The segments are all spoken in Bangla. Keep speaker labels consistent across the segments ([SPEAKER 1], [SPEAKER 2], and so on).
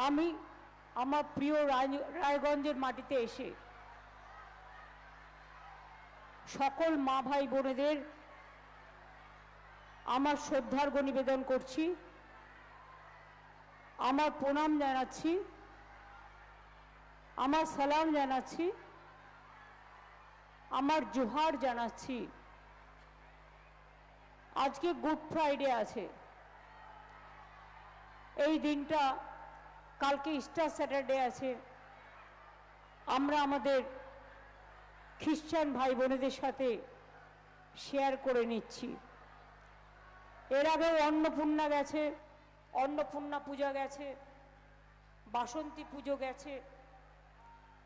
[SPEAKER 1] আমি আমার প্রিয় রায়গঞ্জের মাটিতে এসে সকল মা ভাই বোনেদের আমার শ্রদ্ধার্ঘ্য নিবেদন করছি, আমার প্রণাম জানাচ্ছি, আমার সালাম জানাচ্ছি, আমার জোহার জানাচ্ছি। আজকে গুড ফ্রাইডে আছে, এই দিনটা, কালকে ইস্টার স্যাটারডে আছে। আমরা আমাদের খ্রিস্টান ভাই বোনেদের সাথে শেয়ার করে নিচ্ছি। এর আগেও অন্নপূর্ণা গেছে, অন্নপূর্ণা পূজা গেছে, বাসন্তী পুজো গেছে,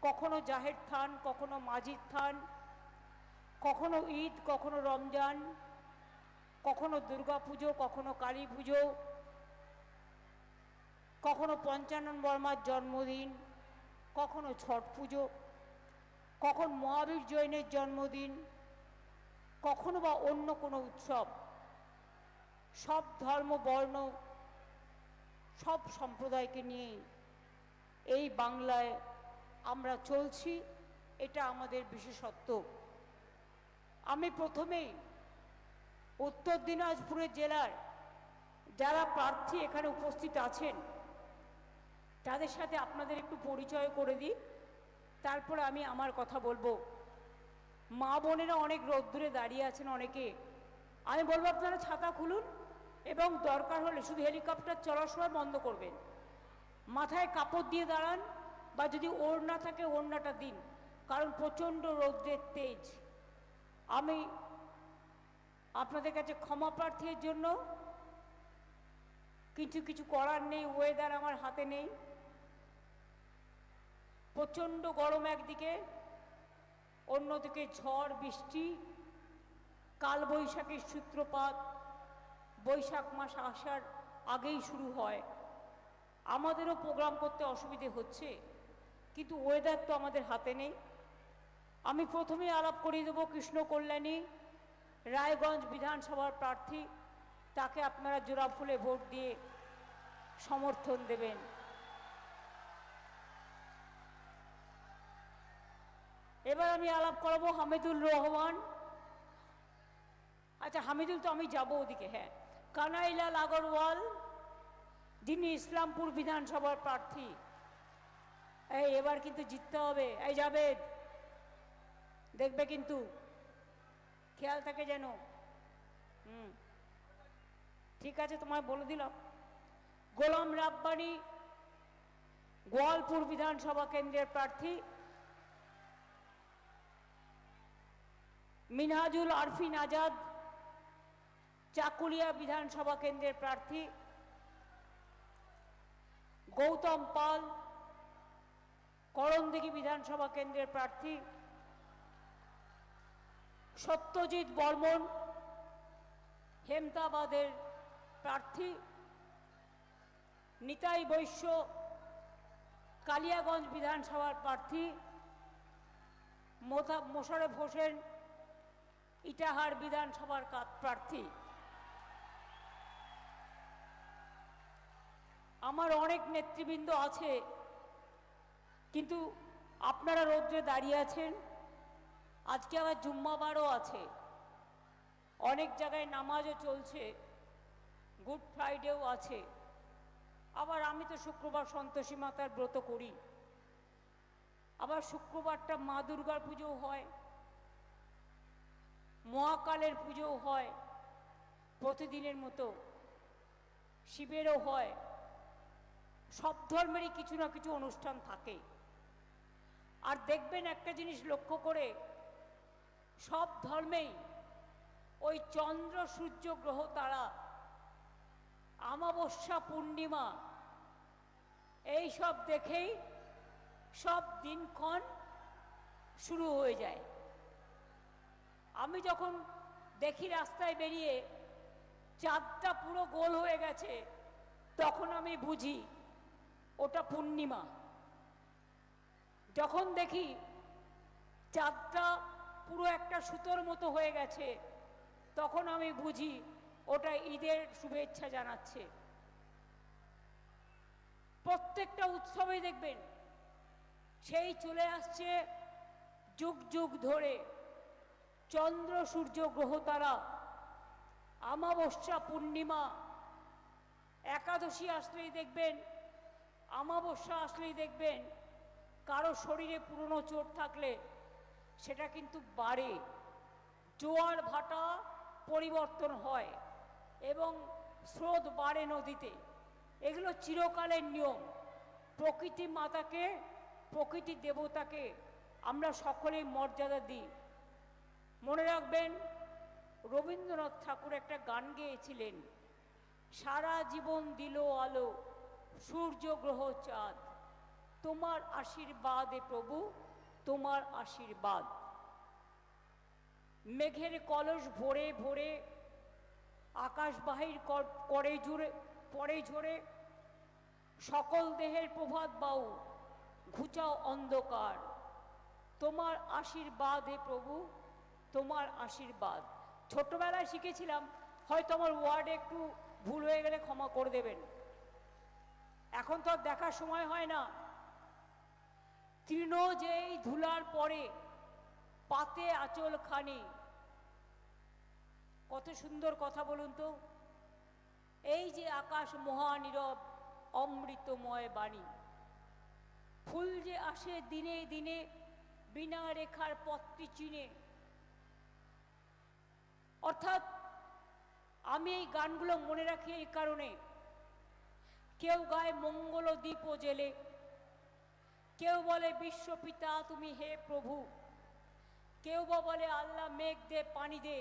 [SPEAKER 1] কখনো জাহের থান, কখনো মাঝির থান, কখনো ঈদ, কখনো রমজান, কখনো দুর্গা পুজো, কখনো কালী পুজো, কখনো পঞ্চানন বর্মার জন্মদিন, কখনো ছট পুজো, কখন মহাবীর জৈনের জন্মদিন, কখনো বা অন্য কোনো উৎসব। সব ধর্ম বর্ণ সব সম্প্রদায়কে নিয়ে এই বাংলায় আমরা চলছি, এটা আমাদের বিশেষত্ব। আমি প্রথমেই উত্তর দিনাজপুরের জেলার যারা প্রার্থী এখানে উপস্থিত আছেন তাদের সাথে আপনাদের একটু পরিচয় করে দিই, তারপরে আমি আমার কথা বলবো। মা বোনেরা অনেক রোদ্দুরে দাঁড়িয়ে আছেন, অনেকে আমি বলবো আপনারা ছাতা খুলুন এবং দরকার হলে শুধু হেলিকপ্টার চলার সময় বন্ধ করবেন, মাথায় কাপড় দিয়ে দাঁড়ান, বা যদি ওড়না থাকে ওড়নাটা দিন, কারণ প্রচণ্ড রৌদ্রের তেজ। আমি আপনাদের কাছে ক্ষমা প্রার্থীর জন্য, কিছু করার নেই, ওয়েদার আমার হাতে নেই। প্রচণ্ড গরম একদিকে, অন্যদিকে ঝড় বৃষ্টি, কালবৈশাখীর সূত্রপাত, বৈশাখ মাস আসার আগেই শুরু হয়। আমাদেরও প্রোগ্রাম করতে অসুবিধে হচ্ছে, কিন্তু ওয়েদার তো আমাদের হাতে নেই। আমি প্রথমেই আলাপ করিয়ে দেবো কৃষ্ণ কল্যাণী, রায়গঞ্জ বিধানসভার প্রার্থী, তাকে আপনারা জোড়া ফুলে ভোট দিয়ে সমর্থন দেবেন। এবার আমি আলাপ করাবো হামিদুল রহমান। আচ্ছা, হামিদুল তো আমি যাবো ওদিকে, হ্যাঁ। কানাইলাল আগরওয়াল, যিনি ইসলামপুর বিধানসভার প্রার্থী। এই এবার কিন্তু জিততে হবে। এই জাবেদ, দেখবে কিন্তু, খেয়াল থাকে যেন। ঠিক আছে, তোমায় বলে দিলাম। গোলাম রাব্বানি, গোয়ালপুর বিধানসভা কেন্দ্রের প্রার্থী। মিনহাজুল আরফিন আজাদ, চাকুলিয়া বিধানসভা কেন্দ্রের প্রার্থী। গৌতম পাল, করণদিঘি বিধানসভা কেন্দ্রের প্রার্থী। সত্যজিৎ বর্মন, হেমতাবাদের প্রার্থী। নিতাই বৈশ্য, কালিয়াগঞ্জ বিধানসভার প্রার্থী। মোশাররফ হোসেন, ইটাহার বিধানসভার প্রার্থী। আমার অনেক নেতৃবৃন্দ আছে, কিন্তু আপনারা রৌদ্রে দাঁড়িয়ে আছেন। আজকে আবার জুম্মাবারও আছে, অনেক জায়গায় নামাজও চলছে, গুড ফ্রাইডেও আছে। আবার আমি তো শুক্রবার সন্তোষী মাতার ব্রত করি, আবার শুক্রবারটা মা দুর্গার পুজোও হয়, মহাকালের পুজোও হয়, প্রতিদিনের মতো শিবেরও হয়। সব ধর্মেরই কিছু না কিছু অনুষ্ঠান থাকে। আর দেখবেন একটা জিনিস লক্ষ্য করে, সব ধর্মেই ওই চন্দ্র সূর্য গ্রহ তারা, অমাবস্যা পূর্ণিমা, এই সব দেখেই সব দিনক্ষণ শুরু হয়ে যায়। আমি যখন দেখি রাস্তায় বেরিয়ে চাঁদটা পুরো গোল হয়ে গেছে, তখন আমি বুঝি ওটা পূর্ণিমা। যখন দেখি চাঁদটা পুরো একটা সুতোর মতো হয়ে গেছে, তখন আমি বুঝি ওটা ঈদের শুভেচ্ছা জানাচ্ছে। প্রত্যেকটা উৎসবে দেখবেন সেই চলে আসছে যুগ যুগ ধরে চন্দ্র সূর্য গ্রহ তারা, অমাবস্যা পূর্ণিমা, একাদশী আসলেই দেখবেন, অমাবস্যা আসলেই দেখবেন কারো শরীরে পুরনো চোট থাকলে সেটা কিন্তু বাড়ে, জোয়ার ভাটা পরিবর্তন হয় এবং স্রোত বাড়ে নদীতে। এগুলো চিরকালের নিয়ম। প্রকৃতি মাতাকে, প্রকৃতি দেবতাকে আমরা সকলেই মর্যাদা দিই। মনে রাখবেন, রবীন্দ্রনাথ ঠাকুর একটা গান গেয়েছিলেন, সারা জীবন দিল আলো সূর্য গ্রহ চাঁদ, তোমার আশীর্বাদে প্রভু, তোমার আশীর্বাদ। মেঘের কলস ভরে ভরে আকাশ বাহির করে জুড়ে পরে ঝরে, সকল দেহের প্রভাত বাউ ঘুচাও অন্ধকার, তোমার আশীর্বাদ হে প্রভু, তোমার আশীর্বাদ। ছোটবেলায় শিখেছিলাম, হয়তো আমার ওয়ার্ডে একটু ভুল হয়ে গেলে ক্ষমা করে দেবেন। এখন তো আর দেখার সময় হয় না। তৃণ যেই ধুলার পরে পাতে আঁচল খানি, কত সুন্দর কথা বলুন তো। এই যে আকাশ মহানীরব অমৃতময় বাণী, ফুল যে আসে দিনে দিনে বিনা রেখার পথটি চিনে। অর্থাৎ আমি এই গানগুলো মনে রাখি এই কারণে, কেউ গায় মঙ্গল দীপ জেলে, কেউ বলে বিশ্বপিতা তুমি হে প্রভু, কেউ বা বলে আল্লাহ মেঘ দে পানি দে,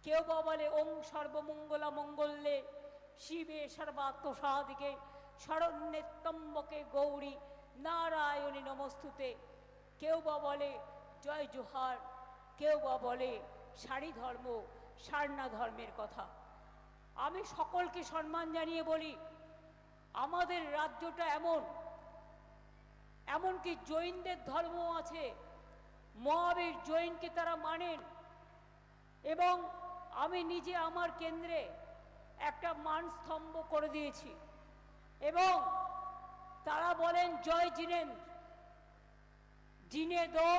[SPEAKER 1] কেউ বা বলে ওং সর্বমঙ্গলা মঙ্গলে শিবে সর্বাত্মসাদিকে শরণ্যে ত্রম্বকে গৌরী নারায়ণী নমস্তুতে, কেউ বা বলে জয় জোহার, কেউ বা বলে সারি ধর্ম সারনা ধর্মের কথা। আমি সকলকে সম্মান জানিয়ে বলি, আমাদের রাজ্যটা এমনকি জৈনদের ধর্ম আছে, মহাবীর জৈনকে তারা মানেন, এবং আমি নিজে আমার কেন্দ্রে একটা মানস্তম্ভ করে দিয়েছি এবং তারা বলেন জয় জিনেন্দ্র, জিনে দো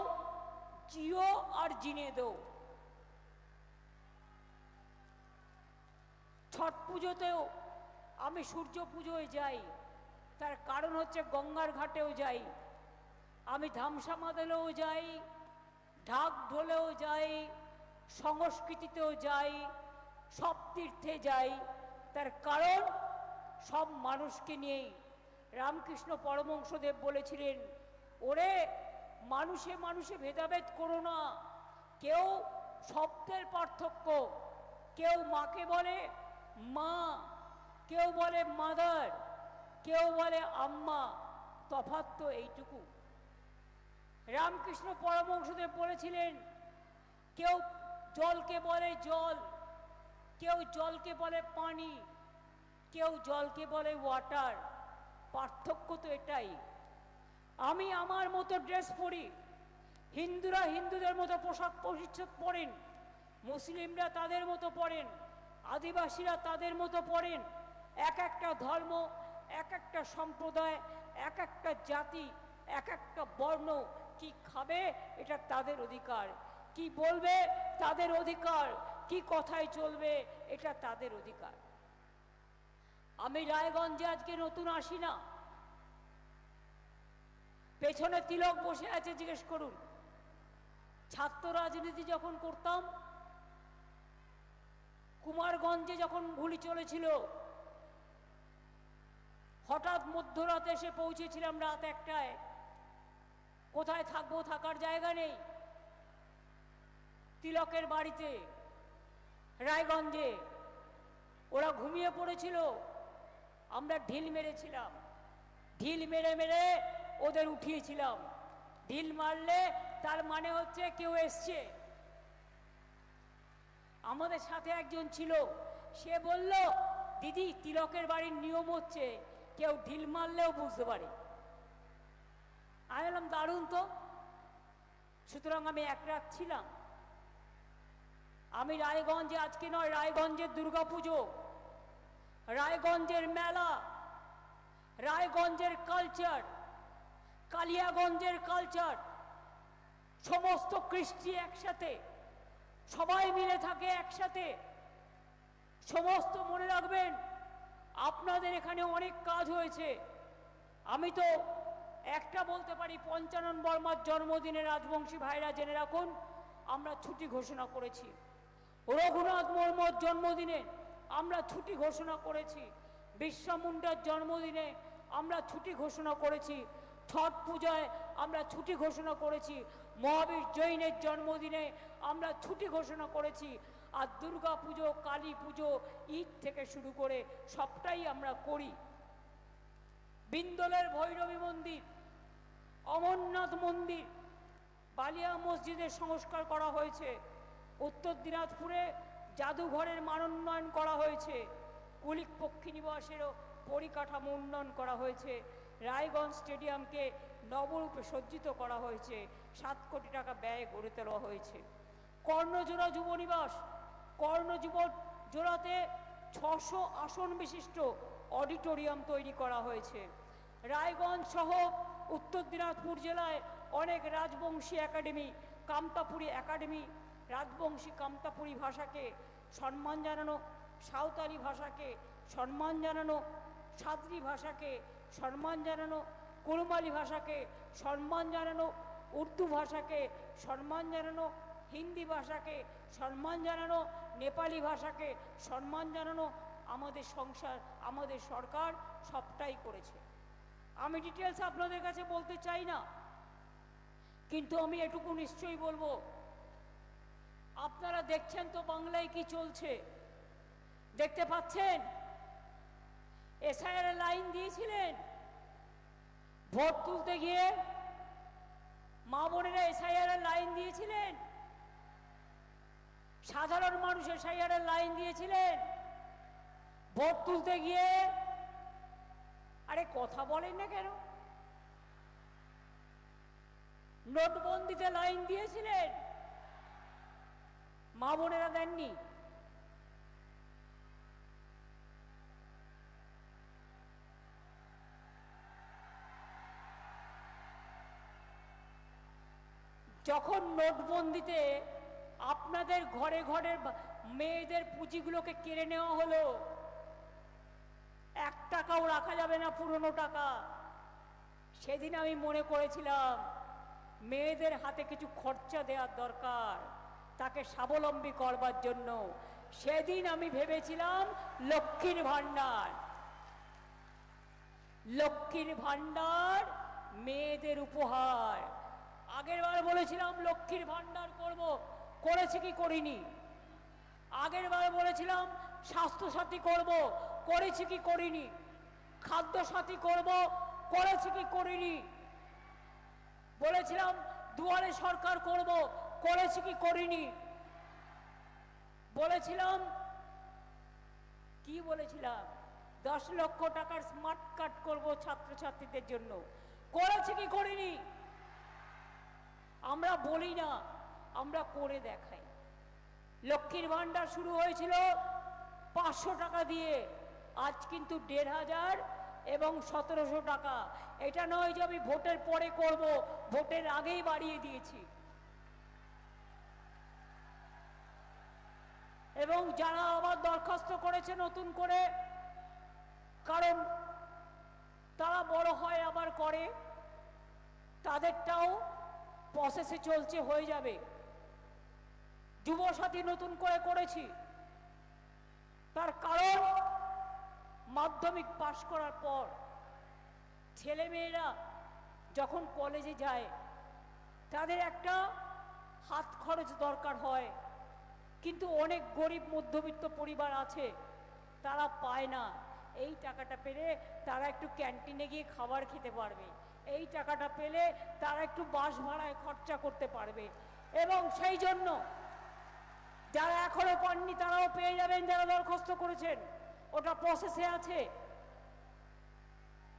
[SPEAKER 1] জিও আর জিনে দো। ছট পুজোতেও আমি সূর্য পুজোয় যাই, তার কারণ হচ্ছে গঙ্গার ঘাটেও যাই, আমি ধামসা মাদলেও যাই, ঢাক ঢোলেও যাই, সংস্কৃতিতেও যাই, সব তীর্থে যাই। তার কারণ সব মানুষকে নিয়েই। রামকৃষ্ণ পরমহংসদেব বলেছিলেন, ওরে মানুষে মানুষে ভেদাভেদ করো না। কেউ শব্দের পার্থক্য, কেউ মাকে বলে মা, কেউ বলে মাদার, কেউ বলে আম্মা, তফাৎ তো এইটুকু। রামকৃষ্ণ পরমহংসদেব বলেছিলেন, কেউ জলকে বলে জল, কেউ জলকে বলে পানি, কেউ জলকে বলে ওয়াটার, পার্থক্য তো এটাই। আমি আমার মতো ড্রেস পরি, হিন্দুরা হিন্দুদের মতো পোশাক পরিচ্ছদ পরেন, মুসলিমরা তাদের মতো পরেন, আদিবাসীরা তাদের মতো পরেন। এক একটা ধর্ম, এক একটা সম্প্রদায়, এক একটা জাতি, এক একটা বর্ণ কি খাবে এটা তাদের অধিকার, কি বলবে তাদের অধিকার, কি কথায় চলবে এটা তাদের অধিকার। আমি রায়গঞ্জে আজকে নতুন আসি না, পেছনে তিলক বসে আছে, জিজ্ঞেস করুন। ছাত্র রাজনীতি যখন করতাম, কুমারগঞ্জে যখন গুলি চলেছিল, হঠাৎ মধ্যরাতে এসে পৌঁছেছিলাম রাত 1টায়। কোথায় থাকবো, থাকার জায়গা নেই। তিলকের বাড়িতে রায়গঞ্জে, ওরা ঘুমিয়ে পড়েছিল, আমরা ঢিল মেরেছিলাম, ঢিল মেরে মেরে ওদের উঠিয়েছিলাম। ঢিল মারলে তার মানে হচ্ছে কেউ এসছে। আমাদের সাথে একজন ছিল, সে বলল, দিদি তিলকের বাড়ির নিয়ম হচ্ছে কেউ ঢিল মারলেও বুঝতে পারে। আমি বললাম দারুণ তো। সুতরাং আমি এক রাত ছিলাম। আমি রায়গঞ্জে, আজকে নয়, রায়গঞ্জের দুর্গাপুজো, রায়গঞ্জের মেলা, রায়গঞ্জের কালচার, কালিয়াগঞ্জের কালচার, সমস্ত কৃষ্টি একসাথে, সবাই মিলে থাকে একসাথে। সমস্ত মনে রাখবেন, আপনাদের এখানে অনেক কাজ হয়েছে। আমি তো একটা বলতে পারি, পঞ্চানন বর্মার জন্মদিনে রাজবংশী ভাইরা জেনে রাখুন, আমরা ছুটি ঘোষণা করেছি। রঘুনাথ মুর্মুর জন্মদিনে আমরা ছুটি ঘোষণা করেছি। বিরসা মুন্ডার জন্মদিনে আমরা ছুটি ঘোষণা করেছি। ছট পূজায় আমরা ছুটি ঘোষণা করেছি। মহাবীর জৈনের জন্মদিনে আমরা ছুটি ঘোষণা করেছি। আর দুর্গা পুজো, কালী পুজো, ঈদ থেকে শুরু করে সবটাই আমরা করি। বিন্দলের ভৈরবী মন্দির, অমরনাথ মন্দির, বালিয়া মসজিদের সংস্কার করা হয়েছে। উত্তর দিনাজপুরে জাদুঘরের মানোন্নয়ন করা হয়েছে। কুলিক পক্ষী নিবাসেরও পরিকাঠামো উন্নয়ন করা হয়েছে। রায়গঞ্জ স্টেডিয়ামকে নবরূপে সজ্জিত করা হয়েছে। 7 কোটি টাকা ব্যয়ে গড়ে তোলা হয়েছে। কর্ণজোড়া যুব নিবাস, কর্ণজোড়াতে 600 আসন বিশিষ্ট অডিটোরিয়াম তৈরি করা হয়েছে। রায়গঞ্জ সহ উত্তর দিনাজপুর জেলায় অনেক রাজবংশী একাডেমি, কামতাপুরী একাডেমি, রাজবংশী কামতাপুরী ভাষাকে সম্মান জানানো, সাঁওতালি ভাষাকে সম্মান জানানো, সাদ্রি ভাষাকে সম্মান জানানো, কুরমালি ভাষাকে সম্মান জানানো, উর্দু ভাষাকে সম্মান জানানো, হিন্দি ভাষাকে সম্মান জানানো, নেপালি ভাষাকে সম্মান জানানো আমাদের সংসার, আমাদের সরকার সবটাই করেছে। আমি ডিটেলস আপনাদের কাছে বলতে চাই না, কিন্তু আমি এটুকু নিশ্চয়ই বলবো, আপনারা দেখছেন তো বাংলায় কি চলছে, দেখতে পাচ্ছেন। এসআইআর লাইন দিয়েছিলেন, ভোট তুলতে গিয়ে মা বোনেরা এসআইআর লাইন দিয়েছিলেন, সাধারণ মানুষ এসআইআর লাইন দিয়েছিলেন। ভোট তুলতে গিয়ে আরে কথা বলেন না কেন? নোটবন্দিতে লাইন দিয়েছিলেন, মা বোনেরা দেননি। যখন নোটবন্দিতে আপনাদের ঘরে ঘরে মেয়েদের পুঁজিগুলোকে কেড়ে নেওয়া হলো, 1 টাকাও রাখা যাবে না পুরনো টাকা, সেদিন আমি মনে করেছিলাম মেয়েদের হাতে কিছু খরচা দেওয়ার দরকার, তাকে স্বাবলম্বী করবার জন্য। সেদিন আমি ভেবেছিলাম লক্ষ্মীর ভাণ্ডার, লক্ষ্মীর ভাণ্ডার মেয়েদের উপহার। আগের বার বলেছিলাম লক্ষ্মীর ভাণ্ডার করব, করেছি কি করিনি? আগের বার বলেছিলাম স্বাস্থ্যসাথী করব, করেছি কি করিনি? খাদ্য সাথী করব, করেছি কি করিনি? বলেছিলাম দুয়ারে সরকার করব, করেছি কি করিনি? বলেছিলাম কি বলেছিলাম 10 লক্ষ টাকার স্মার্ট কার্ড করব ছাত্রছাত্রীদের জন্য, করেছি কি করিনি? আমরা বলি না, আমরা করে দেখাই। লক্ষ্মীর ভাণ্ডার শুরু হয়েছিল 500 টাকা দিয়ে, আজ কিন্তু 1500 এবং 1700 টাকা। এটা নয় যে আমি ভোটের পরে করব, ভোটের আগেই বাড়িয়ে দিয়েছি। এবং যারা আবার দরখাস্ত করেছে নতুন করে, কারণ তারা বড় হয় আবার করে, তাদেরটাও প্রসেসে চলছে, হয়ে যাবে। যুবসাথী নতুন করে করেছি, তার কারণ মাধ্যমিক পাশ করার পর ছেলেমেয়েরা যখন কলেজে যায় তাদের একটা হাত খরচ দরকার হয়, কিন্তু অনেক গরিব মধ্যবিত্ত পরিবার আছে, তারা পায় না। এই টাকাটা পেলে তারা একটু ক্যান্টিনে গিয়ে খাবার খেতে পারবে, এই টাকাটা পেলে তারা একটু বাস ভাড়ায় খরচা করতে পারবে। এবং সেই জন্য যারা এখনো পাননি তারাও পেয়ে যাবেন, যারা দরখাস্ত করেছেন, ওটা প্রসেসে আছে,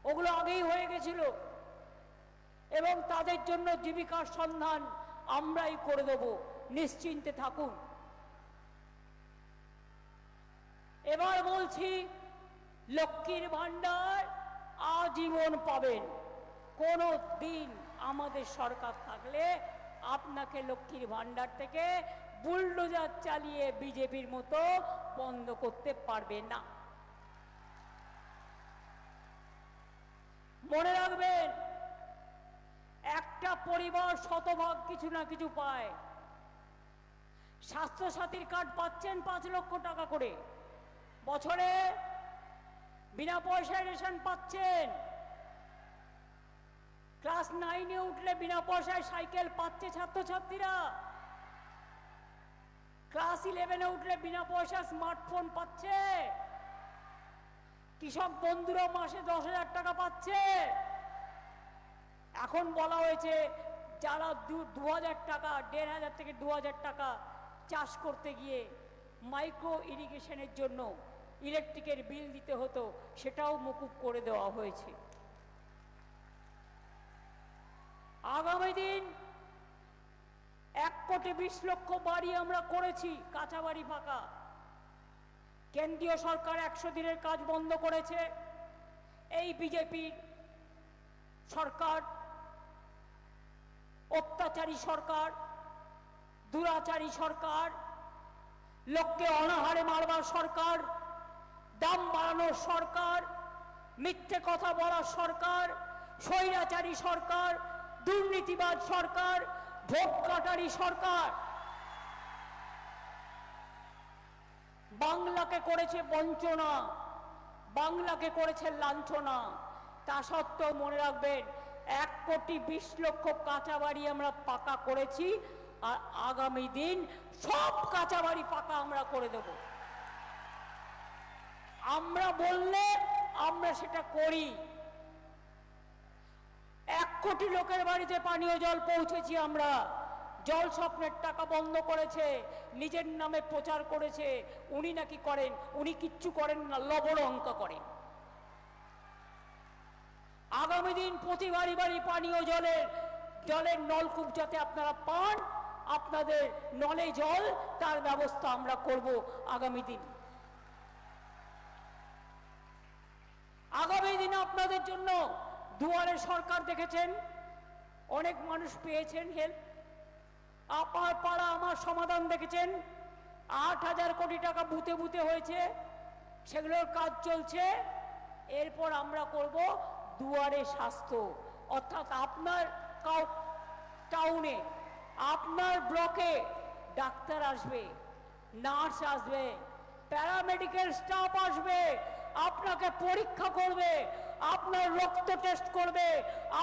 [SPEAKER 1] ওগুলো আগেই হয়ে গেছিল। এবং তাদের জন্য জীবিকার সন্ধান আমরাই করে দেব, নিশ্চিন্তে থাকুন। এবার বলছি, লক্ষ্মীর ভাণ্ডার আজীবন পাবেন। কোনো দিন আমাদের সরকার থাকলে আপনাকে লক্ষ্মীর ভাণ্ডার থেকে বুলডোজার চালিয়ে বিজেপির মতো বন্ধ করতে পারবে না। মনে রাখবেন, একটা পরিবার শতভাগ কিছু না কিছু পায়। স্বাস্থ্যসাথীর কার্ড পাচ্ছেন 5 লক্ষ টাকা করে বছরে, বিনা পয়সায় রেশন পাচ্ছেন। ক্লাস 9-এ উঠলে বিনা পয়সায় সাইকেল পাচ্ছে ছাত্রছাত্রীরা। ক্লাস 11-এ উঠলে বিনা পয়সায় স্মার্টফোন পাচ্ছে। কৃষক বন্ধুরা মাসে 10,000 টাকা পাচ্ছে। এখন বলা হয়েছে যারা 2,000 টাকা, 1,500 থেকে 2,000 টাকা চাষ করতে গিয়ে মাইক্রো ইরিগেশনের জন্য ইলেকট্রিকের বিল দিতে হতো, সেটাও মকুব করে দেওয়া হয়েছে। আগামী দিন 1,20,00,000 বাড়ি আমরা করেছি, কাঁচা বাড়ি পাকা। কেন্দ্রীয় সরকার 100 দিনের কাজ বন্ধ করেছে। এই বিজেপির সরকার, অত্যাচারী সরকার, দুরাচারী সরকার, লোককে অনাহারে মারবার সরকার, দাম বাড়ানোর সরকার, মিথ্যে কথা বলার সরকার, স্বৈরাচারী সরকার, দুর্নীতিবাদ সরকার, ভোগ কাটারি সরকার বাংলাকে করেছে বঞ্চনা, বাংলাকে করেছে লাঞ্ছনা। তা সত্ত্বেও মনে রাখবেন, 1,20,00,000 কাঁচা বাড়ি আমরা পাকা করেছি, আর আগামী দিন সব কাঁচা বাড়ি পাকা আমরা করে দেব। আমরা বললে আমরা সেটা করি। 1 কোটি লোকের বাড়িতে পানীয় জল পৌঁছেছি আমরা। জল স্বপ্নের টাকা বন্ধ করেছে, নিজের নামে প্রচার করেছে উনি নাকি করেন। উনি কিচ্ছু করেন না, লবণঙ্ক করেন। আগামী দিন প্রতি বাড়ি বাড়ি পানীয় জলের নলকূপ যাতে আপনারা পান, আপনাদের নলে জল, তার ব্যবস্থা আমরা করব আগামী দিন। আগামী দিন আপনাদের জন্য দুয়ারে সরকার দেখেছেন, অনেক মানুষ পেয়েছেন হেল্প। আপনার পাড়া আমার সমাধান দেখেছেন, 8,000 কোটি টাকা বুথে বুথে হয়েছে, সেগুলোর কাজ চলছে। এরপর আমরা করব দুয়ারে স্বাস্থ্য, অর্থাৎ আপনার টাউনে, আপনার ব্লকে ডাক্তার আসবে, নার্স আসবে, প্যারামেডিক্যাল স্টাফ আসবে, আপনাকে পরীক্ষা করবে, আপনার রক্ত টেস্ট করবে,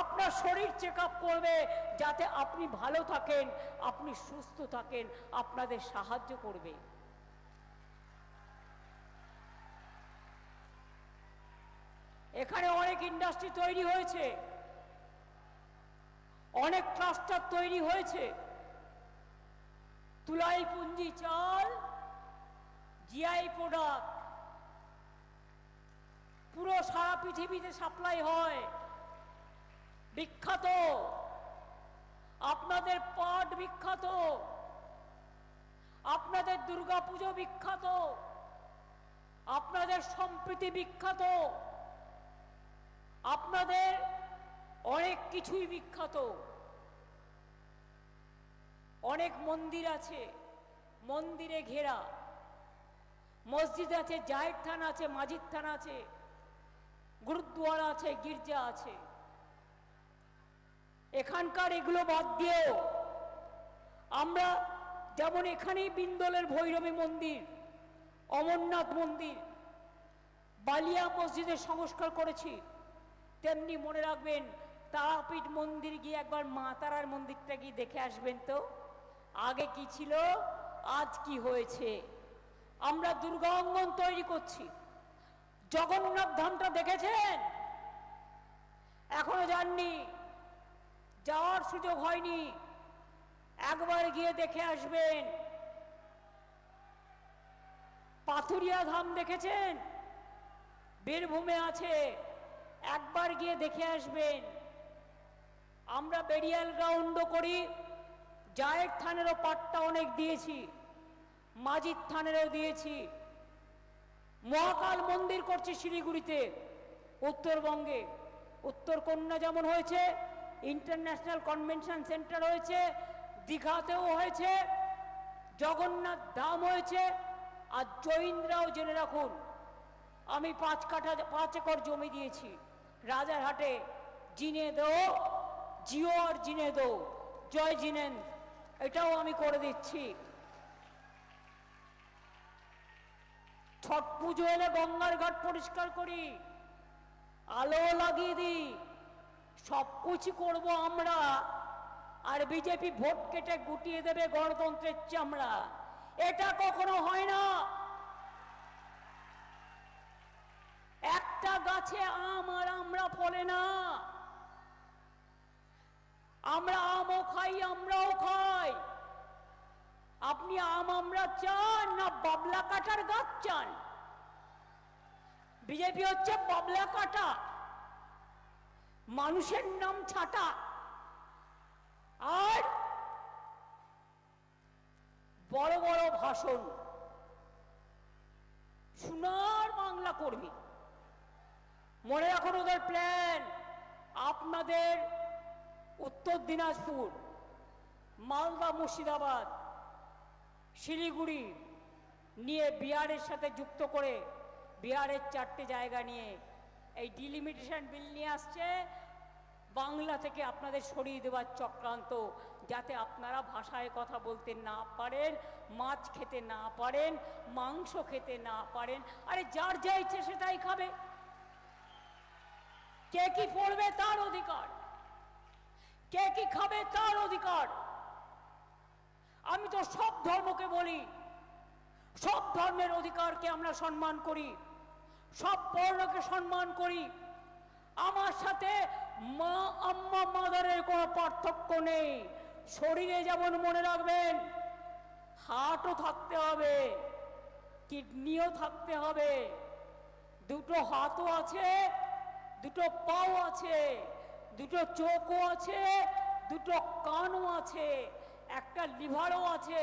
[SPEAKER 1] আপনার শরীর চেক আপ করবে, যাতে আপনি ভালো থাকেন, আপনি সুস্থ থাকেন, আপনাদের সাহায্য করবে। এখানে অনেক ইন্ডাস্ট্রি তৈরি হয়েছে, অনেক ক্লাস্টার তৈরি হয়েছে। তুলাই পুঞ্জি চাল, জিআই প্রোডাক্ট পুরো সারা পৃথিবীতে সাপ্লাই হয়, বিখ্যাত। আপনাদের পাট বিখ্যাত, আপনাদের দুর্গাপুজো বিখ্যাত, আপনাদের সম্প্রীতি বিখ্যাত, আপনাদের অনেক কিছুই বিখ্যাত। অনেক মন্দির আছে, মন্দিরে ঘেরা মসজিদ আছে, জায়ের থান আছে, মাজিদ থান আছে, গুরুদ্বারা আছে, গির্জা আছে। এখানকার এগুলো বাদ দিয়েও আমরা যেমন এখানেই বিন্দলের ভৈরবী মন্দির, অমরনাথ মন্দির, বালিয়া মসজিদের সংস্কার করেছি, তেমনি মনে রাখবেন তারাপীঠ মন্দির গিয়ে একবার মা তারার মন্দিরটা গিয়ে দেখে আসবেন তো, আগে কি ছিল আজ কি হয়েছে। আমরা দুর্গা অঙ্গন তৈরি করছি। জগন্নাথ ধামটা দেখেছেন? এখনো যাননি, যাওয়ার সুযোগ হয়নি, একবার গিয়ে দেখে আসবেন। পাথুরিয়া ধাম দেখেছেন? বীরভূমে আছে, একবার গিয়ে দেখে আসবেন। আমরা বেরিয়াল গ্রাউন্ডও করি, জায়ের থানেরও পাট্টা অনেক দিয়েছি, মাজিদ থানেরও দিয়েছি। মহাকাল মন্দির করছি শিলিগুড়িতে, উত্তরবঙ্গে উত্তরকন্যা যেমন হয়েছে, ইন্টারন্যাশনাল কনভেনশন সেন্টার হয়েছে, দীঘাতেও হয়েছে, জগন্নাথ ধাম হয়েছে, আর জয়িন্দ্রাও জেনে রাখুন আমি 5 একর জমি দিয়েছি রাজারহাটে। জিনে দো, জিও আর জিনে দো, জয় জিনেন, এটাও আমি করে দিচ্ছি। ছট পুজো এলে গঙ্গার ঘাট পরিষ্কার করি, আলো লাগিয়ে দিই, সব কিছু করবো আমরা। আর বিজেপি ভোট কেটে গুটিয়ে দেবে গণতন্ত্রের চামড়া, এটা কখনো হয় না। একটা গাছে আম আর আমরা ফলে না, আমরা আমও খাই, আমরাও খাই। আপনি আম আমরা চান না বাবলা কাটার গাছ চান? বিজেপি হচ্ছে বাবলা কাটা, মানুষের নাম ছাটা, আর বড় বড় ভাষণ। সোনার বাংলা কর্মী, মনে রাখুন ওদের প্ল্যান। আপনাদের উত্তর দিনাজপুর, মালদা, মুর্শিদাবাদ, শিলিগুড়ি নিয়ে বিহারের সাথে যুক্ত করে বিহারের 4টে জায়গা নিয়ে এই ডিলিমিটেশন বিল নিয়ে আসছে বাংলা থেকে আপনাদের সরিয়ে দেওয়ার চক্রান্ত, যাতে আপনারা ভাষায় কথা বলতে না পারেন, মাছ খেতে না পারেন, মাংস খেতে না পারেন। আরে যার যা ইচ্ছে সেটাই খাবে, কে কি পড়বে তার অধিকার, কে কি খাবে তার অধিকার। আমি তো সব ধর্মকে বলি, সব ধর্মের অধিকারকে আমরা সম্মান করি, সব বর্ণকে সম্মান করি। আমার সাথে মা আম্মা মাদারের কোনো পার্থক্য নেই। শরীরে যেমন মনে রাখবেন হার্টও থাকতে হবে, কিডনিও থাকতে হবে, দুটো হাতও আছে, দুটো পাও আছে, দুটো চোখও আছে, দুটো কানও আছে, একটা লিভারও আছে।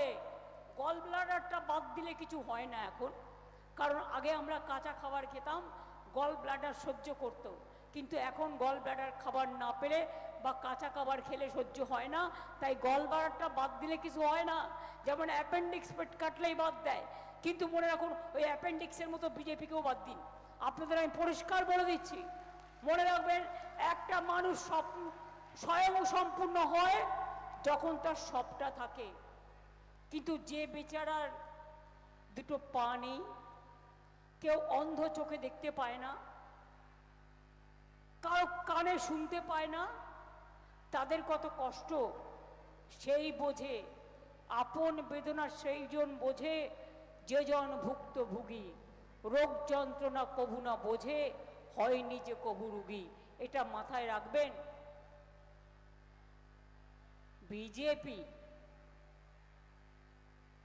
[SPEAKER 1] গল ব্লাডারটা বাদ দিলে কিছু হয় না এখন, কারণ আগে আমরা কাঁচা খাবার খেতাম, গল ব্লাডার সহ্য করত, কিন্তু এখন গল ব্লাডার খাবার না পেলে বা কাঁচা খাবার খেলে সহ্য হয় না, তাই গল ব্লাডারটা বাদ দিলে কিছু হয় না। যেমন অ্যাপেন্ডিক্স পেট কাটলেই বাদ দেয়, কিন্তু মনে রাখুন ওই অ্যাপেন্ডিক্সের মতো বিজেপিকেও বাদ দিন। আপনাদের আমি পরিষ্কার বলে দিচ্ছি, মনে রাখবেন একটা মানুষ স্বয়ং সম্পূর্ণ হয় যখন তার সবটা থাকে। কিন্তু যে বেচারার দুটো পা নেই, কেউ অন্ধ চোখে দেখতে পায় না, কারো কানে শুনতে পায় না, তাদের কত কষ্ট সেই বোঝে। আপন বেদনা সেই জন বোঝে যে জন ভুক্তভোগী, রোগ যন্ত্রণা কভু না বোঝে, হয় নিজে কভু রোগী। এটা মাথায় রাখবেন। বিজেপি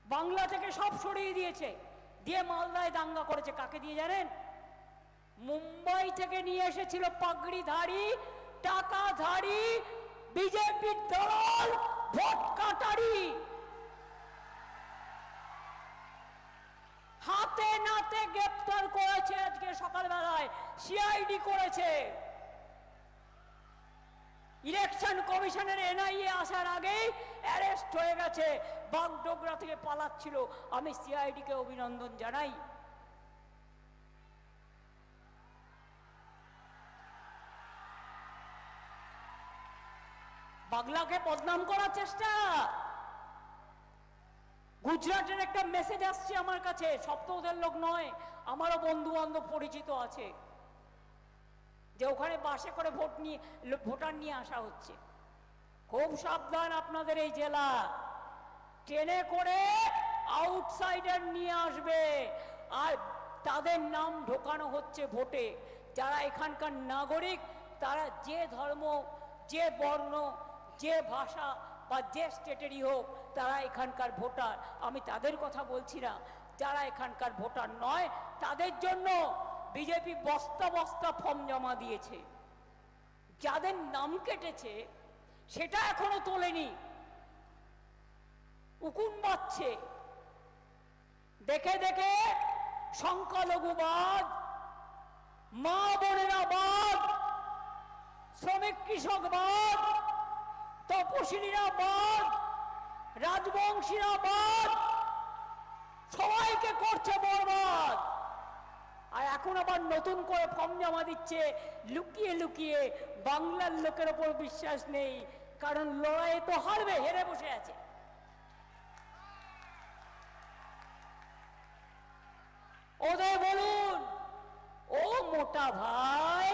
[SPEAKER 1] বাংলা থেকে সব সরিয়ে দিয়েছে, দিয়ে মালদায় দাঙ্গা করেছে। কাকে দিয়ে জানেন? মুম্বাই থেকে নিয়ে এসেছিল পাগড়িধারী, টাকাধারী বিজেপির দল, ভোট কাটারি। হাতে নাতে গ্রেপ্তার করেছে আজকে সকালবেলায়, সিআইডি করেছে। ইলেকশন কমিশনের এনআইএ আসার আগেই অ্যারেস্ট হয়ে গেছে, বাগডোগরা থেকে পালাচ্ছিল। আমি সিআইডিকে অভিনন্দন জানাই। বাংলাকে বদনাম করার চেষ্টা। গুজরাটের একটা মেসেজ আসছে আমার কাছে, সব তো ওদের লোক নয়, আমারও বন্ধু বান্ধব পরিচিত আছে, যে ওখানে বাসে করে ভোটার নিয়ে আসা হচ্ছে। খুব সাবধান আপনাদের এই জেলা, ট্রেনে করে আউটসাইডার নিয়ে আসবে, আর তাদের নাম ঢোকানো হচ্ছে ভোটে। যারা এখানকার নাগরিক, তারা যে ধর্ম, যে বর্ণ, যে ভাষা বা যে স্টেটেরই হোক, তারা এখানকার ভোটার। আমি তাদের কথা বলছি না, যারা এখানকার ভোটার নয় তাদের জন্য বিজেপি বস্তা বস্তা ফর্ম জমা দিয়েছে। যাদের নাম কেটেছে সেটা এখনো তোলেনি, উকুন বাজছে। দেখে দেখে সংখ্যালঘুবাদ, মা বোনেরা বাদ, শ্রমিক কৃষক বাদ, তপশিলীরা বাদ, রাজবংশীরা বাদ, সবাইকে করছে বরবাদ। আর এখন আবার নতুন করে ফর্ম জমা দিচ্ছে লুকিয়ে লুকিয়ে। বাংলার লোকের ওপর বিশ্বাস নেই, কারণ লড়াইয়ে তো হারবে, হেরে বসে আছে। ওদের বলুন, ও মোটা ভাই,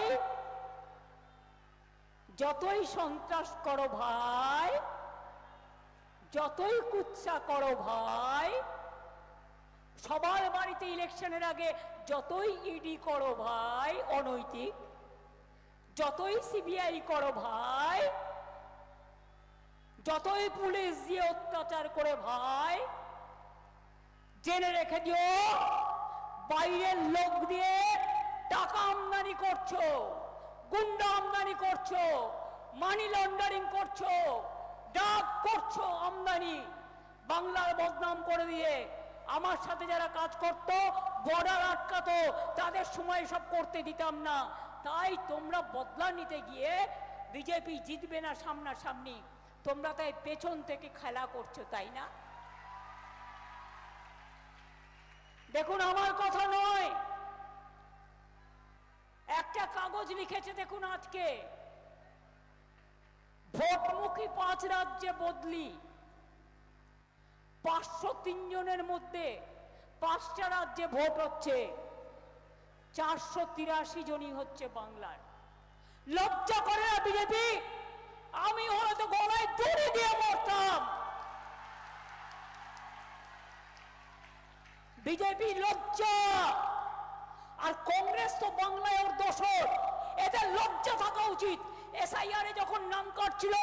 [SPEAKER 1] যতই সন্ত্রাস করো ভাই, যতই কুৎসা করো ভাই, সবার বাড়িতে ইলেকশনের আগে যতই ইডি করো ভাই অনৈতিক, যতই সিবিআই করো ভাই, যতই পুলিশ দিয়ে অত্যাচার করে ভাই, জেনে রেখে দিও বাইরের লোক দিয়ে টাকা আমদানি করছো, গুন্ডা আমদানি করছো, মানি লন্ডারিং করছো, ডাক করছো আমদানি, বাংলার বদনাম করে দিয়ে। আমার সাথে যারা কাজ করতো, বর্ডার আটকাতো, তাদের সময় সব করতে দিতাম না। তাই তোমরা বদলা নিতে গিয়ে বিজেপি জিতবে না সামনাসামনি, তোমরা তাই পেছন থেকে খেলা করছো, তাই না? দেখুন, আমার কথা নয়, একটা কাগজ লিখেছে দেখুন আজকে, ভোটমুখী 5 রাজ্যে বদলি, 503 জনের মধ্যে 5টা রাজ্যে ভোট হচ্ছে, 483 জনই হচ্ছে বাংলার। লজ্জা করে না বিজেপি? আমি হয়তো গলায় দড়ি দিয়ে মরতাম। বিজেপি লজ্জা। আর কংগ্রেস তো বাংলায় ওর দোষর, এদের লজ্জা থাকা উচিত। এসআইআর এ যখন নাম কাটছিল,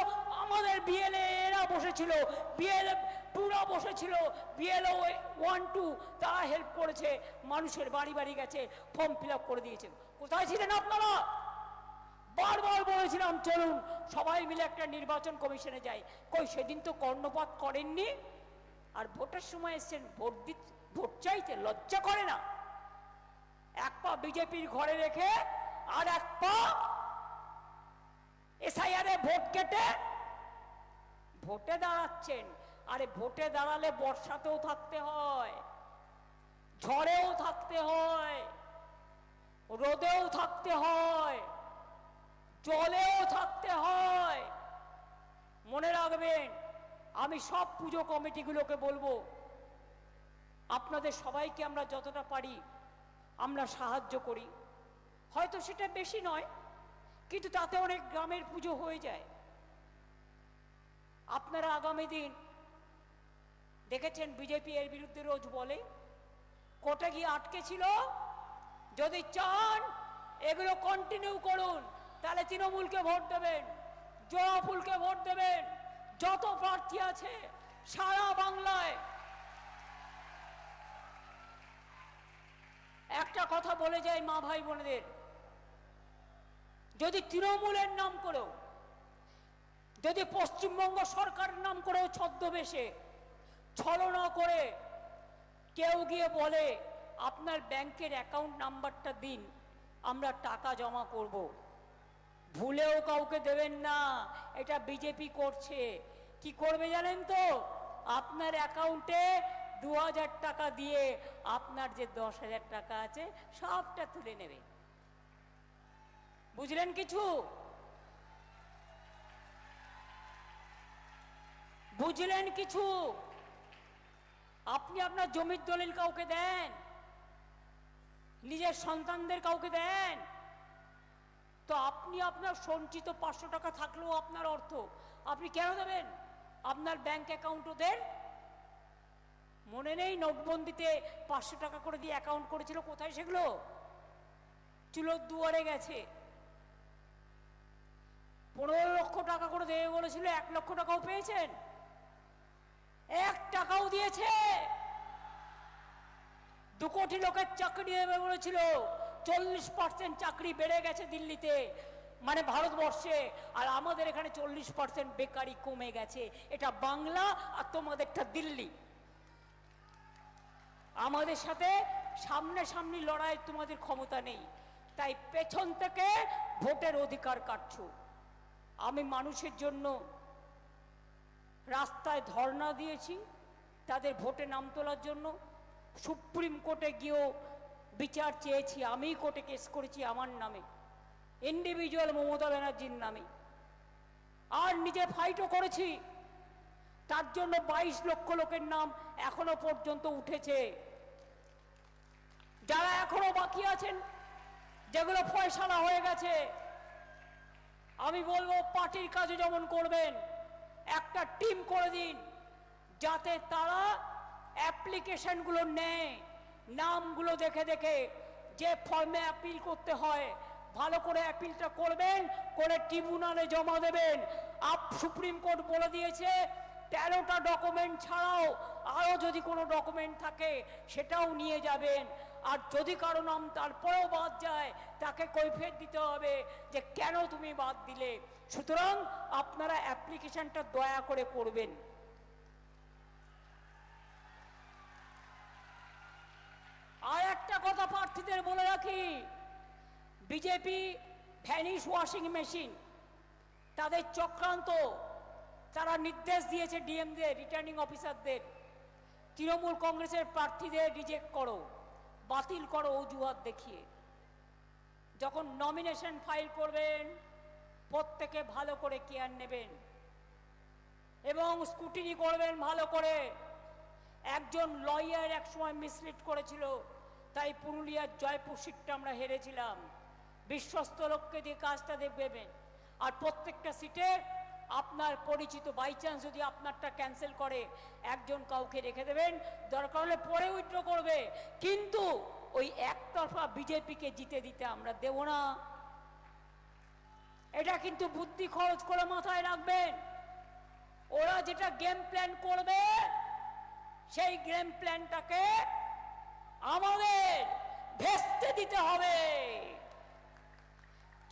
[SPEAKER 1] আমাদের বিএলএ এরা বসেছিল, বিএলএ 2রা বসেছিল, বিএলও 1, 2 তারা হেল্প করেছে, মানুষের বাড়ি বাড়ি গেছে, ফর্ম ফিল আপ করে দিয়েছে। কোথায় ছিলেন আপনারা? বারবার বলেছিলাম চলুন সবাই মিলে একটা নির্বাচন কমিশনে যাই, কই সেদিন তো কর্ণপাত করেননি। আর ভোটের সময় এসছেন ভোট চাইতে, লজ্জা করে না? এক পা বিজেপির ঘরে রেখে আর এক পা এসআইআর ভোট কেটে ভোটে দাঁড়াচ্ছেন। আরে ভোটে দাঁড়ালে বর্ষাতেও থাকতে হয়, ঝড়েও থাকতে হয়, রোদেও থাকতে হয়, জলেও থাকতে হয়। মনে রাখবেন, আমি সব পুজো কমিটিগুলোকে বলবো, আপনাদের সবাইকে আমরা যতটা পারি আমরা সাহায্য করি। হয়তো সেটা বেশি নয়, কিন্তু তাতে অনেক গ্রামের পুজো হয়ে যায়। আপনারা আগামী দিন দেখেছেন বিজেপি এর বিরুদ্ধে রোজ বলে, কোর্টে গিয়ে আটকে ছিল, যদি চান এগুলো কন্টিনিউ করুন, তাহলে তৃণমূলকে ভোট দেবেন, জবা ফুলকে ভোট দেবেন, যত প্রার্থী আছে সারা বাংলায়। একটা কথা বলে যাই মা ভাই বোনেদের, যদি তৃণমূলের নাম করেও, যদি পশ্চিমবঙ্গ সরকারের নাম করেও ছদ্মবেশে ছলনা করে কেউ গিয়ে বলে আপনার ব্যাংকের অ্যাকাউন্ট নাম্বারটা দিন, আমরা টাকা জমা করব, ভুলেও কাউকে দেবেন না। এটা বিজেপি করছে। কি করবে জানেন তো? আপনার অ্যাকাউন্টে 2000 টাকা দিয়ে আপনার যে 10,000 টাকা আছে সবটা তুলে নেবে। বুঝলেন কিছু? বুঝলেন কিছু? আপনি আপনার জমির দলিল কাউকে দেন, নিজের সন্তানদের কাউকে দেন, তো আপনি আপনার সঞ্চিত 500 টাকা থাকলেও আপনার অর্থ, আপনি কেন দেবেন? আপনার ব্যাংক অ্যাকাউন্ট ওদের মনে নেই? নোটবন্দিতে 500 টাকা করে দিয়ে অ্যাকাউন্ট করেছিল, কোথায় সেগুলো? চুলোর দুয়ারে গেছে। 15 লক্ষ টাকা করে দেবে বলেছিল, 1 লক্ষ টাকাও পেয়েছেন? 1 টাকাও দিয়েছে? 2 কোটি লোকের চাকরি দেবে বলেছিল, 40% চাকরি বেড়ে গেছে দিল্লিতে, মানে ভারতবর্ষে, আর আমাদের এখানে 40% বেকারি কমে গেছে। এটা বাংলা আর তোমাদেরটা দিল্লি। আমাদের সাথে সামনাসামনি লড়াই তোমাদের ক্ষমতা নেই। তাই পেছন থেকে ভোটের অধিকার কাটছো। আমি মানুষের জন্য রাস্তায় ধর্ণা দিয়েছি, তাদের ভোটে নাম তোলার জন্য। সুপ্রিম কোর্টে গিয়েও বিচার চেয়েছি, আমিই কোর্টে কেস করেছি আমার নামে, ইন্ডিভিজুয়াল মমতা ব্যানার্জির নামে। আর নিজে ফাইটও করেছি, তার জন্য 22 লক্ষ লোকের নাম এখনো পর্যন্ত উঠেছে। যারা এখনো বাকি আছেন, যেগুলো ফয়সালা হয়ে গেছে, আমি বলবো পার্টির কাজে যেমন করবেন, একটা টিম করে দিন, যাতে তারা অ্যাপ্লিকেশনগুলো নেয়, নামগুলো দেখে দেখে যে ফর্মে অ্যাপিল করতে হয় ভালো করে অ্যাপিলটা করবেন, করে ট্রিব্যুনালে জমা দেবেন। সুপ্রিম কোর্ট বলে দিয়েছে 13টা ডকুমেন্ট ছাড়াও আরও যদি কোনো ডকুমেন্ট থাকে সেটাও নিয়ে যাবেন। আর যদি কারো নাম তারপরেও বাদ যায়, তাকে কৈফিয়ত দিতে হবে যে কেন তুমি বাদ দিলে। সুতরাং আপনারা অ্যাপ্লিকেশনটা দয়া করে করবেন। আর একটা কথা প্রার্থীদের বলে রাখি, বিজেপি ভ্যানিশ ওয়াশিং মেশিন, তাদের চক্রান্ত, তারা নির্দেশ দিয়েছে ডিএমদের, রিটার্নিং অফিসারদের, তৃণমূল কংগ্রেসের প্রার্থীদের রিজেক্ট করো, বাতিল করো অজুহাত দেখিয়ে। যখন নমিনেশন ফাইল করবেন প্রত্যেকে ভালো করে কেয়ার নেবেন এবং স্কুটিনি করবেন ভালো করে। একজন লয়ার একসময় মিসলিড করেছিল, তাই পুরুলিয়ার জয়পুর সিটটা আমরা হেরেছিলাম। বিশ্বস্ত লোককে দিয়ে কাজটা দেখবেন। আর প্রত্যেকটা সিটে আপনার পরিচিত, বাই চান্স যদি আপনারটা ক্যান্সেল করে একজন কাউকে রেখে দেবেন, দরকার হলে পরে উইথড্র করবে, কিন্তু ওই একতরফা বিজেপিকে জিতে দিতে আমরা দেব না। এটা কিন্তু বুদ্ধি খরচ করে মাথায় রাখবেন। ওরা যেটা গেম প্ল্যান করবে সেই গেম প্ল্যানটাকে আমাদের ভেস্তে দিতে হবে।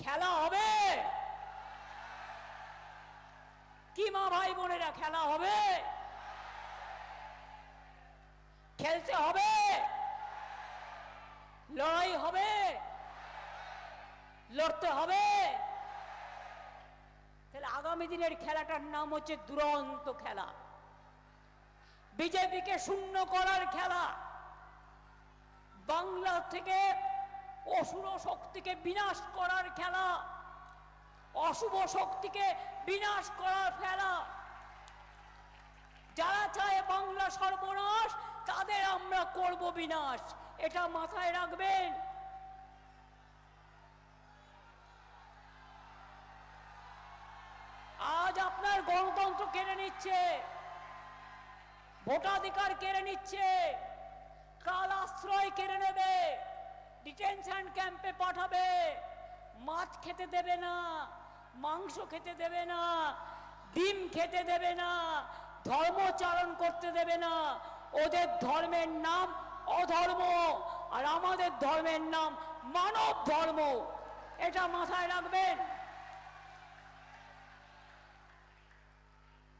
[SPEAKER 1] খেলা হবে কি মা ভাই বোনেরা? খেলা হবে, খেলতে হবে, লড়াই হবে, লড়তে হবে। তাহলে আগামী দিনের খেলাটার নাম হচ্ছে দুরন্ত খেলা, বিজেপিকে শূন্য করার খেলা, বাংলা থেকে অসুর শক্তিকে বিনাশ করার খেলা, অশুভ শক্তিকে বিনাশ করার খেলা। যারা চায় বাংলা সর্বনাশ, তাদের আমরা করব বিনাশ, এটা মাথায় রাখবেন। আজ আপনার গণতন্ত্র কেড়ে নিচ্ছে, ভোটাধিকার কেড়ে নিচ্ছে, কাল আশ্রয় কেড়ে নেবে, ডিটেনশন ক্যাম্পে পাঠাবে, মাছ খেতে দেবে না, মাংস খেতে দেবে না, ডিম খেতে দেবে না, ধর্মচারণ করতে দেবে না। ওদের ধর্মের নাম অধর্ম, আর আমাদের ধর্মের নাম মানব ধর্ম, এটা মাথায় রাখবেন।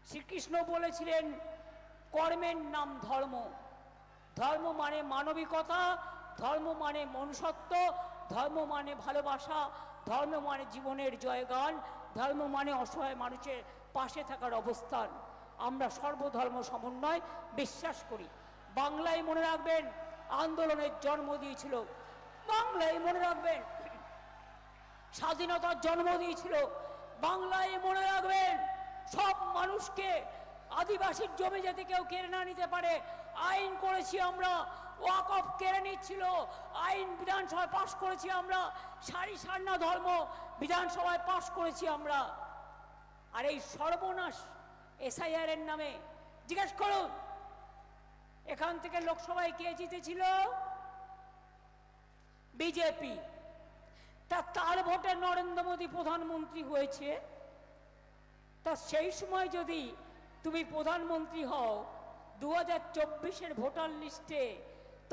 [SPEAKER 1] শ্রীকৃষ্ণ বলেছিলেন কর্মের নাম ধর্ম। ধর্ম মানে মানবিকতা, ধর্ম মানে মনুষ্যত্ব, ধর্ম মানে ভালোবাসা, ধর্ম মানে জীবনের জয়গান, ধর্ম মানে অসহায় মানুষের পাশে থাকার অবস্থান। আমরা সর্বধর্ম সমন্বয় বিশ্বাস করি। বাংলায় মনে রাখবেন আন্দোলনের জন্ম দিয়েছিল, বাংলায় মনে রাখবেন স্বাধীনতার জন্ম দিয়েছিল, বাংলায় মনে রাখবেন সব মানুষকে আদিবাসীর জমি যাতে কেউ কেড়ে না নিতে পারে আইন করেছি আমরা। ওয়াকফ কেড়ে নিচ্ছিল, আইন বিধানসভায় পাশ করেছি আমরা। সারি সারনা ধর্ম বিধানসভায় পাশ করেছি আমরা। আর এই সর্বনাশ এসআইআর এর নামে জিজ্ঞেস করুন, এখান থেকে লোকসভায় কে জিতেছিল? বিজেপি। তার ভোটে নরেন্দ্র মোদী প্রধানমন্ত্রী হয়েছে। তা সেই সময় যদি তুমি প্রধানমন্ত্রী হও 2024-এর ভোটার লিস্টে,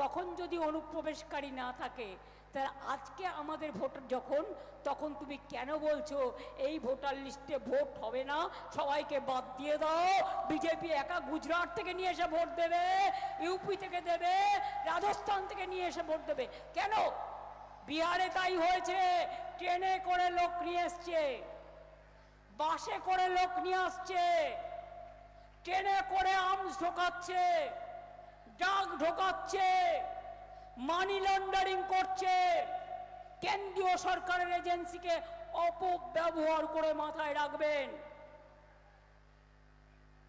[SPEAKER 1] তখন যদি অনুপ্রবেশকারী না থাকে, তা আজকে আমাদের ভোট যখন, তখন তুমি কেন বলছো এই ভোটার লিস্টে ভোট হবে না, সবাইকে বাদ দিয়ে দাও, বিজেপি একা গুজরাট থেকে নিয়ে এসে ভোট দেবে, ইউপি থেকে দেবে, রাজস্থান থেকে নিয়ে এসে ভোট দেবে? কেন? বিহারে তাই হয়েছে, ট্রেনে করে লোক নিয়ে এসছে, বাসে করে লোক নিয়ে আসছে, ট্রেনে করে আর্মস ঢোকাচ্ছে, ড্রাগ ঢোকাচ্ছে, মানি লন্ডারিং করছে, কেন্দ্রীয় সরকারের এজেন্সিকে অপব্যবহার করে মাথায় রাখবেন।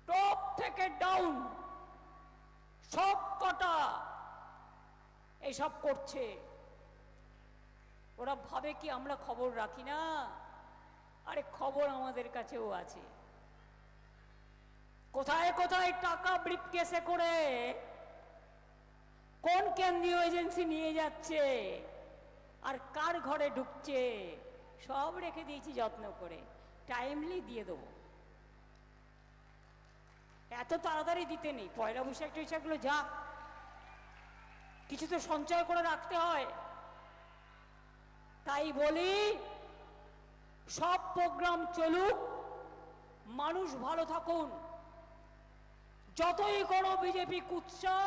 [SPEAKER 1] টপ থেকে ডাউন সব কটা এসব করছে। ওরা ভাবে কি আমরা খবর রাখি না? আরে খবর আমাদের কাছেও আছে। কোথায় কোথায় টাকা ব্রিফকেসে করে কোন কেন্দ্রীয় এজেন্সি নিয়ে যাচ্ছে আর কার ঘরে ঢুকছে সব রেখে দিয়েছি যত্ন করে, টাইমলি দিয়ে দেবো। এত তাড়াতাড়ি দিতে নেই, পয়লা বৈশাখ টৈশাখগুলো যা, কিছু তো সঞ্চয় করে রাখতে হয়। তাই বলি সব প্রোগ্রাম চলুক, মানুষ ভালো থাকুন। যতই করো বিজেপি কুৎসা,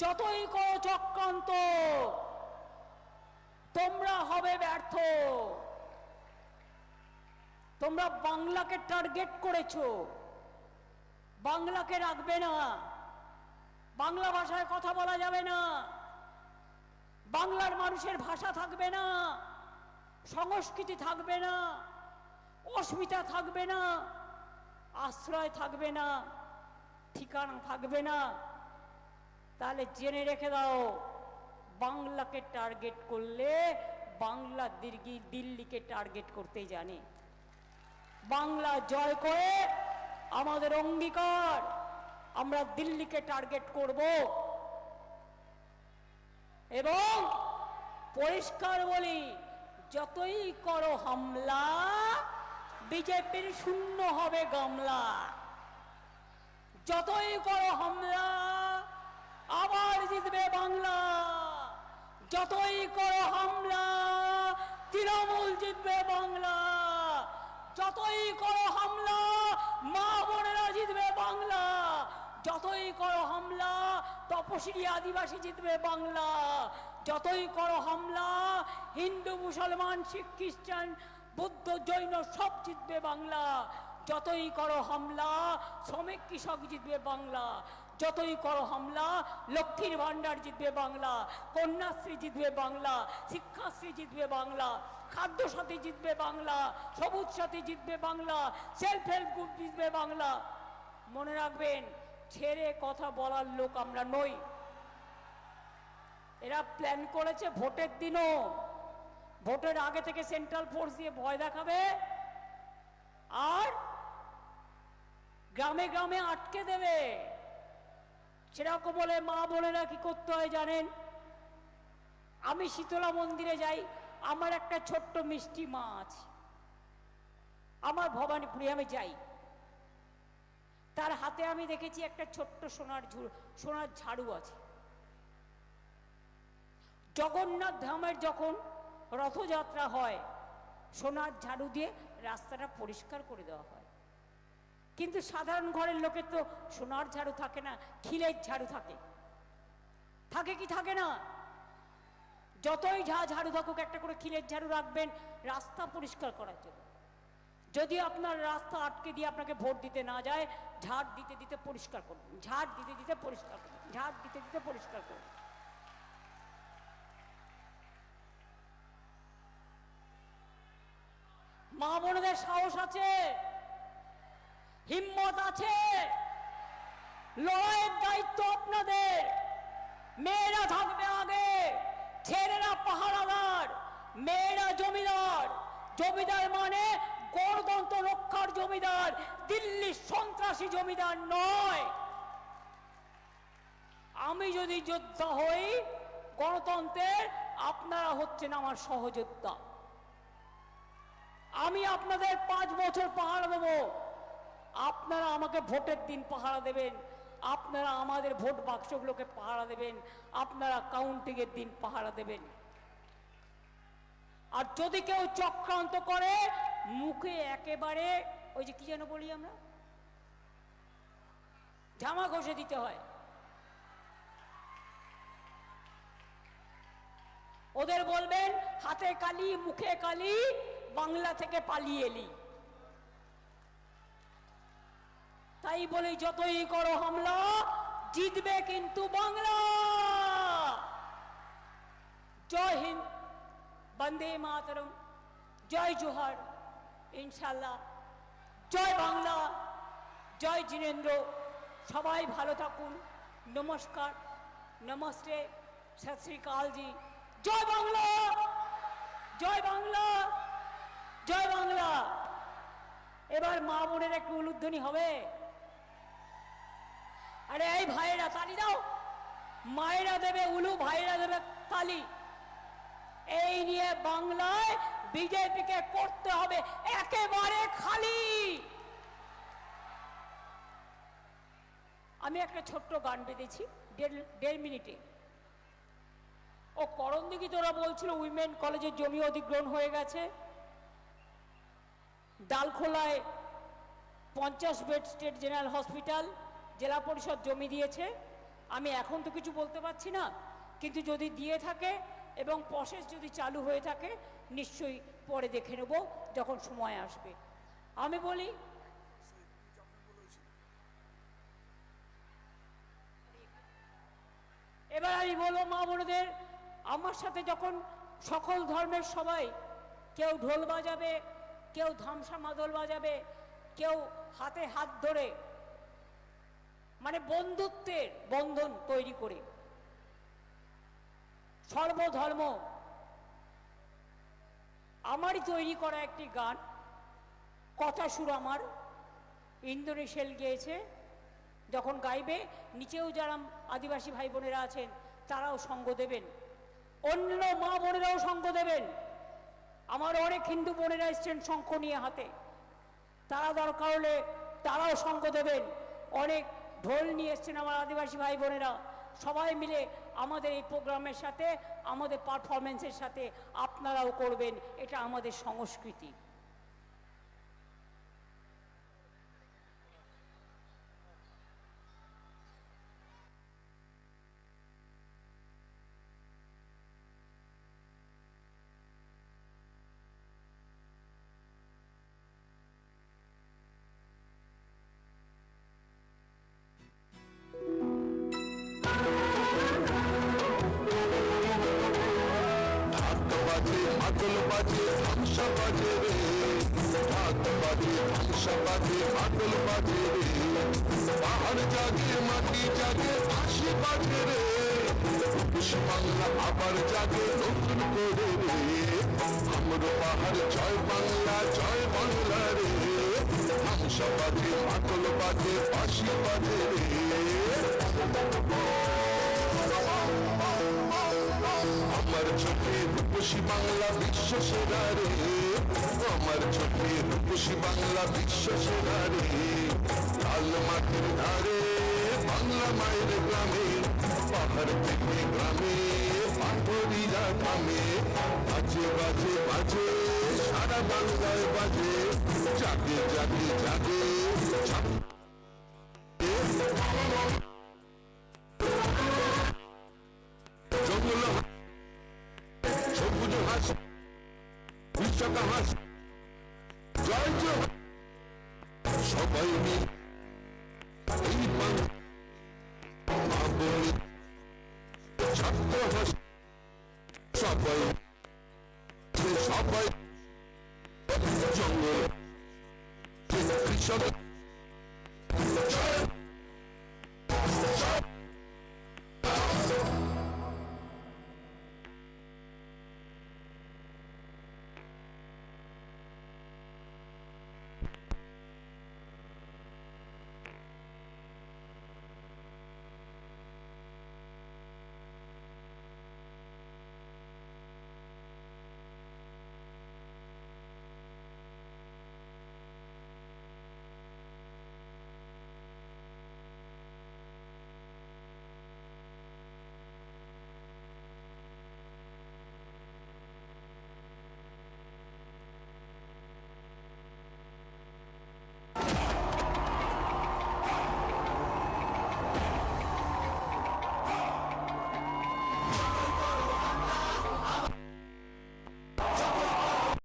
[SPEAKER 1] যতই করো চক্রান্ত, তোমরা হবে ব্যর্থ। তোমরা বাংলাকে টার্গেট করেছো, বাংলাকে রাখবে না, বাংলা ভাষায় কথা বলা যাবে না, বাংলার মানুষের ভাষা থাকবে না, সংস্কৃতি থাকবে না, অস্মিতা থাকবে না, আশ্রয় থাকবে না, ঠিকানা থাকবে না। তাহলে জেনে রেখে দাও, বাংলাকে টার্গেট করলে বাংলা দিল্লিকে টার্গেট করতে জানে। বাংলা জয় করে আমাদের অঙ্গীকার, আমরা দিল্লিকে টার্গেট করব। এবং পরিষ্কার বলি, যতই করো হামলা, বিজেপির শূন্য হবে গামলা। যতই করো হামলা, আবার জিতবে বাংলা। যতই করো হামলা, তৃণমূল জিতবে বাংলা। যতই করো হামলা, মা বোনেরা জিতবে বাংলা। যতই করো হামলা, তপশিলি আদিবাসী জিতবে বাংলা। যতই করো হামলা, হিন্দু মুসলমান শিখ খ্রিস্টান বৌদ্ধ জৈন সব জিতবে বাংলা। যতই করো হামলা, শ্রমিক কৃষক জিতবে বাংলা। যতই করো হামলা, লক্ষ্মীর ভান্ডার জিতবে বাংলা, কন্যাশ্রী জিতবে বাংলা, শিক্ষাশ্রী জিতবে বাংলা, খাদ্য সাথী জিতবে বাংলা, সবুজ সাথী জিতবে বাংলা, সেলফ হেল্প গ্রুপ জিতবে বাংলা। মনে রাখবেন, ছেড়ে কথা বলার লোক আমরা নই। এরা প্ল্যান করেছে ভোটের দিনও, ভোটের আগে থেকে সেন্ট্রাল ফোর্স দিয়ে ভয় দেখাবে আর গ্রামে গ্রামে আটকে দেবে। সেরকম বলে মা বোনেরা কি করতে হয় জানেন? আমি শীতলা মন্দিরে যাই, আমার একটা ছোট্ট মিষ্টি মা আছে, আমার ভবানীপুরে আমি যাই, তার হাতে আমি দেখেছি একটা ছোট্ট সোনার ঝাড়ু আছে। জগন্নাথ ধামের যখন রথযাত্রা হয়, সোনার ঝাড়ু দিয়ে রাস্তাটা পরিষ্কার করে দেওয়া হয়। কিন্তু সাধারণ ঘরের লোকের তো সোনার ঝাড়ু থাকে না, খিলের ঝাড়ু থাকে। থাকে কি থাকে না? যতই ঝাড়ু থাকুক, একটা করে খিলের ঝাড়ু রাখবেন রাস্তা পরিষ্কার করার জন্য। যদি আপনার রাস্তা আটকে দিয়ে আপনাকে ভোট দিতে না যায়, ঝাড় দিতে দিতে পরিষ্কার করুন, ঝাড় দিতে দিতে পরিষ্কার করুন, ঝাড় দিতে দিতে পরিষ্কার করুন। মা বোনদের সাহস আছে, হিম্মত আছে, লড়াইয়ের দায়িত্ব আপনাদের। মেয়েরা থাকবে আগে, ছেলেরা পাহারাদার, মেয়েরা জমিদার। জমিদার মানে গণতন্ত্র রক্ষার জমিদার, দিল্লির সন্ত্রাসী জমিদার নয়। আমি যদি যোদ্ধা হই গণতন্ত্রের, আপনারা হচ্ছেন আমার সহযোদ্ধা। আমি আপনাদের 5 বছর পাহারা দেব, আপনারা আমাকে ভোটের দিন পাহারা দেবেন, আপনারা আমাদের ভোট বাক্সগুলোকে পাহারা দেবেন, আপনারা কাউন্টিংয়ের দিন পাহারা দেবেন। আর যদি কেউ চক্রান্ত করে, মুখে একেবারে ওই যে কি যেন বলি আমরা, জামা ঘষে দিতে হয়। ওদের বলবেন হাতে কালি মুখে কালি, বাংলা থেকে পালিয়ে এলি। তাই বলে যতই করো হামলা, জিতবে কিন্তু বাংলা। জয় হিন্দ, বন্দে মাতরম, জয় জোহার, ইনশাল্লাহ। জয় বাংলা, জয় জিনেন্দ্র। সবাই ভালো থাকুন। নমস্কার, নমস্তে, সত শ্রী अकाल जी। জয় বাংলা, জয় বাংলা, জয় বাংলা। এবার মা বোনের একটু উলুধ্বনি হবে। আরে এই ভাইয়েরা তালি দাও, মায়েরা দেবে উলু, ভাইয়েরা দেবে তালি। এই নিয়ে বাংলায় বিজেপিকে করতে হবে একেবারে খালি। আমি একটা ছোট্ট গান বেঁধেছি 1.5 মিনিটে। ও করণদিঘি তোরা বলছিল উইমেন কলেজের জমি অধিগ্রহণ হয়ে গেছে, ডালখোলায় 50 বেড স্টেট জেনারেল হসপিটাল জেলা পরিষদ জমি দিয়েছে। আমি এখন তো কিছু বলতে পারছি না, কিন্তু যদি দিয়ে থাকে এবং প্রসেস যদি চালু হয়ে থাকে নিশ্চয়ই পরে দেখে নেব যখন সময় আসবে। আমি বলি এবার আমি বলবো মা বোনদের, আমার সাথে যখন সকল ধর্মের সবাই, কেউ ঢোল বাজাবে, কেউ ধামসা মাদল বাজাবে, কেউ হাতে হাত ধরে, মানে বন্ধুত্বের বন্ধন তৈরি করে, সর্বধর্ম। আমারই তৈরি করা একটি গান, কথা সুর আমার, ইন্দোনেশিয়াল গিয়েছে। যখন গাইবে নিচেও যারা আদিবাসী ভাই বোনেরা আছেন তারাও সঙ্গ দেবেন, অন্য মা বোনেরাও সঙ্গ দেবেন। আমার অনেক হিন্দু বোনেরা এসছেন শঙ্খ নিয়ে হাতে, তারা দরকার হলে তারাও সঙ্গ দেবেন। অনেক ঢোল নিয়ে এসছেন আমার আদিবাসী ভাই বোনেরা। সবাই মিলে আমাদের এই প্রোগ্রামের সাথে, আমাদের পারফরমেন্সের সাথে আপনারাও করবেন, এটা আমাদের সংস্কৃতি।
[SPEAKER 2] পাহাড় জাগে, মাটি জাগে, আশি বাজে রে, বাংলা আবার জাগে নতুন করে রে। আমার পাহাড় জয় বাংলা, জয় বাংলা রে। হামসা বাজে, মাকল বাজে, বাঁশি বাজে রে। আমার চোখে রূপসী বাংলা বিশ্ব সেরা রে। আমার চোখে রূপসী বাংলা বিশ্ব সেরা রে। লাল মাটির ধারে বাংলা মায়ের গ্রামে, পাহাড় থেকে গ্রামে পাথরিরা থামে। বাজে বাজে বাজে সারা বাংলায় বাজে, জাগে জাগে জাগে জঙ্গল সবুজ হাস, বিশ্বকা হাস, জয় জয় সবাই মিলে এই বাংলা ছাত্র হাস, সবাই সবাই জঙ্গল কৃষক